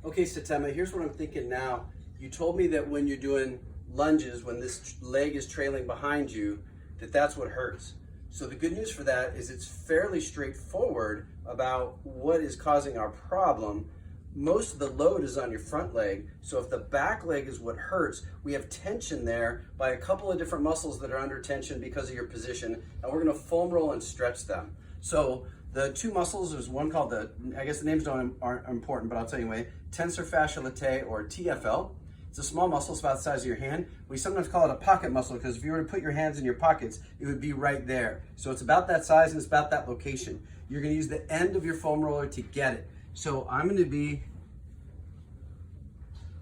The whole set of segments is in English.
Okay, Satema, here's what I'm thinking now. You told me that when you're doing lunges, when this leg is trailing behind you, that's what hurts. So the good news for that is it's fairly straightforward about what is causing our problem. Most of the load is on your front leg. So if the back leg is what hurts, we have tension there by a couple of different muscles that are under tension because of your position, and we're gonna foam roll and stretch them. So the two muscles, there's one called I guess the names aren't important, but I'll tell you anyway, Tensor Fasciae Latae, or TFL. It's a small muscle, it's about the size of your hand. We sometimes call it a pocket muscle because if you were to put your hands in your pockets, it would be right there. So it's about that size and it's about that location. You're gonna use the end of your foam roller to get it. So I'm gonna be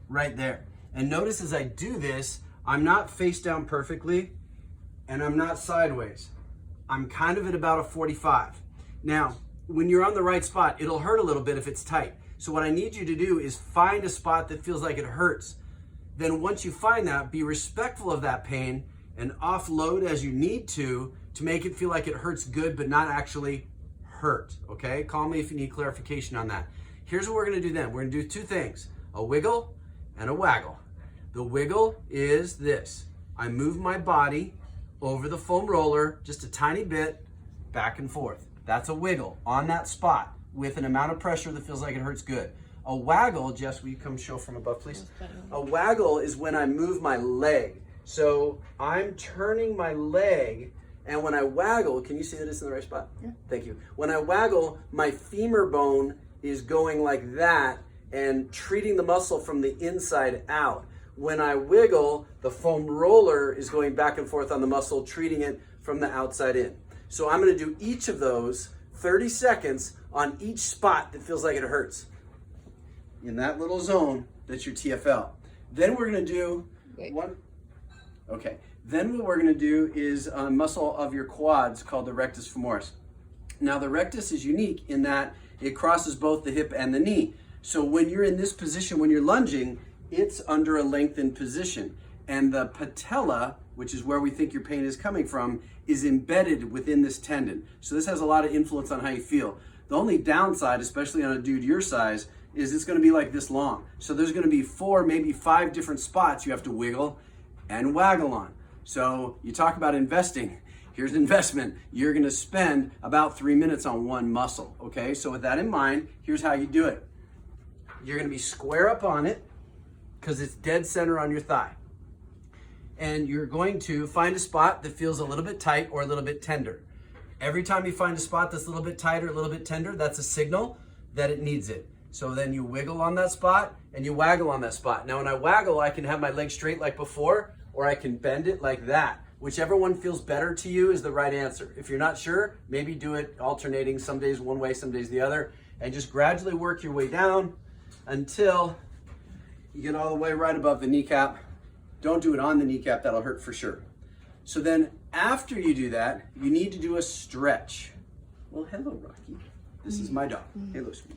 right there. And notice as I do this, I'm not face down perfectly and I'm not sideways. I'm kind of at about a 45. Now, when you're on the right spot, it'll hurt a little bit if it's tight. So what I need you to do is find a spot that feels like it hurts. Then once you find that, be respectful of that pain and offload as you need to make it feel like it hurts good, but not actually hurt, okay? Call me if you need clarification on that. Here's what we're gonna do then. We're gonna do two things, a wiggle and a waggle. The wiggle is this. I move my body over the foam roller just a tiny bit, back and forth. That's a wiggle on that spot with an amount of pressure that feels like it hurts good. A waggle, Jess, will you come show from above, please? A waggle is when I move my leg. So I'm turning my leg, and when I waggle, can you see that it's in the right spot? Yeah. Thank you. When I waggle, my femur bone is going like that and treating the muscle from the inside out. When I wiggle, the foam roller is going back and forth on the muscle, treating it from the outside in. So I'm gonna do each of those 30 seconds on each spot that feels like it hurts. In that little zone, that's your TFL. Then we're gonna do one. Okay. Then what we're gonna do is a muscle of your quads called the rectus femoris. Now the rectus is unique in that it crosses both the hip and the knee. So when you're in this position, when you're lunging, it's under a lengthened position. And the patella, which is where we think your pain is coming from, is embedded within this tendon. So this has a lot of influence on how you feel. The only downside, especially on a dude your size, is it's gonna be like this long. So there's gonna be 4, maybe 5 different spots you have to wiggle and waggle on. So you talk about investing. Here's investment. You're gonna spend about 3 minutes on one muscle, okay? So with that in mind, here's how you do it. You're gonna be square up on it because it's dead center on your thigh. And you're going to find a spot that feels a little bit tight or a little bit tender. Every time you find a spot that's a little bit tight or a little bit tender, that's a signal that it needs it. So then you wiggle on that spot and you waggle on that spot. Now when I waggle, I can have my leg straight like before, or I can bend it like that. Whichever one feels better to you is the right answer. If you're not sure, maybe do it alternating, some days one way, some days the other, and just gradually work your way down until you get all the way right above the kneecap. Don't do it on the kneecap, that'll hurt for sure. So then after you do that, you need to do a stretch. Well, hello, Rocky. This is my dog. Hello, sweetie.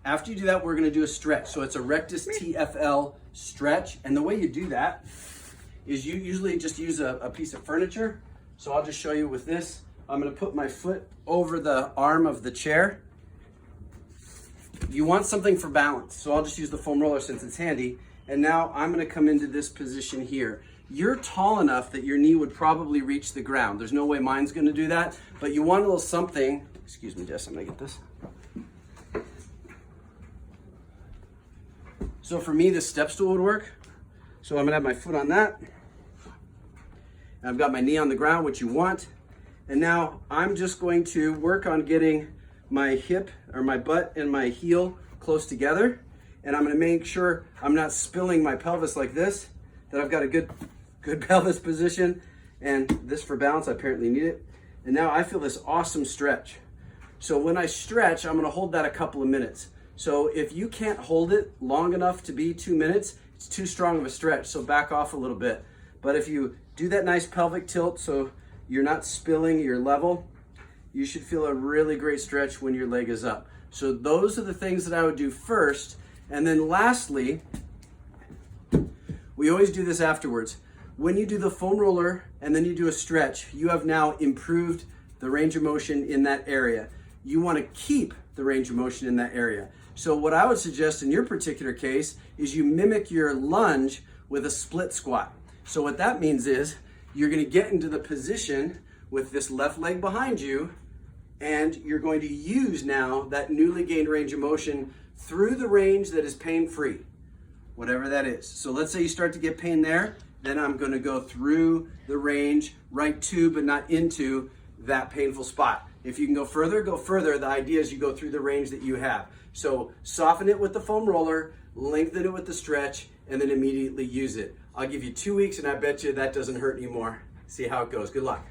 After you do that, we're gonna do a stretch. So it's a Rectus Tfl Stretch. And the way you do that is you usually just use a piece of furniture. So I'll just show you with this. I'm gonna put my foot over the arm of the chair. You want something for balance. So I'll just use the foam roller since it's handy. And now I'm gonna come into this position here. You're tall enough that your knee would probably reach the ground. There's no way mine's gonna do that, but you want a little something. Excuse me, Jess, I'm gonna get this. So for me, this step stool would work. So I'm gonna have my foot on that. And I've got my knee on the ground, which you want. And now I'm just going to work on getting my hip or my butt and my heel close together. And I'm gonna make sure I'm not spilling my pelvis like this, that I've got a good pelvis position. And this for balance, I apparently need it. And now I feel this awesome stretch. So when I stretch, I'm gonna hold that a couple of minutes. So if you can't hold it long enough to be 2 minutes, it's too strong of a stretch, so back off a little bit. But if you do that nice pelvic tilt so you're not spilling, you're level, you should feel a really great stretch when your leg is up. So those are the things that I would do first. And then lastly, we always do this afterwards. When you do the foam roller and then you do a stretch, you have now improved the range of motion in that area. You want to keep the range of motion in that area. So what I would suggest in your particular case is you mimic your lunge with a split squat. So what that means is you're going to get into the position with this left leg behind you, and you're going to use now that newly gained range of motion through the range that is pain-free, whatever that is. So let's say you start to get pain there, then I'm going to go through the range, right to but not into that painful spot. If you can go further, go further. The idea is you go through the range that you have. So soften it with the foam roller, lengthen it with the stretch, and then immediately use it. I'll give you 2 weeks and I bet you that doesn't hurt anymore. See how it goes. Good luck.